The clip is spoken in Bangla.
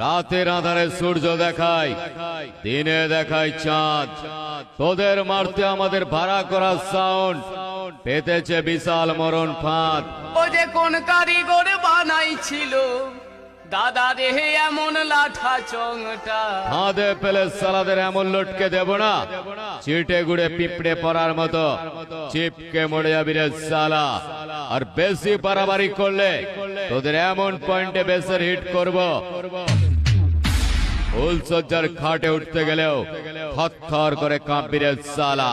রাতের আধারে সূর্য দেখায়, দিনে দেখায় চাঁদ। তোদের মারতে আমাদের ভাড়া করা সাউন্ড পেতেছে বিশাল মরণ ফাঁদ। ও যে কোন কারিগর বানাইছিল দাদা দেহে এমন লাঠা চংটা, ফাঁদে পেলে সালাদের এমন লটকে দেব না, চিটে গুড়ে পিঁপড়ে পড়ার মতো চিপকে মরে যাবি রে সালা। আর বেশি পারাবারি করলে তোদের এমন পয়েন্টে বেসের হিট করব, ফুল সজ্জার খাটে উঠতে গেলেও থরথর করে কাঁপবি রে সালা।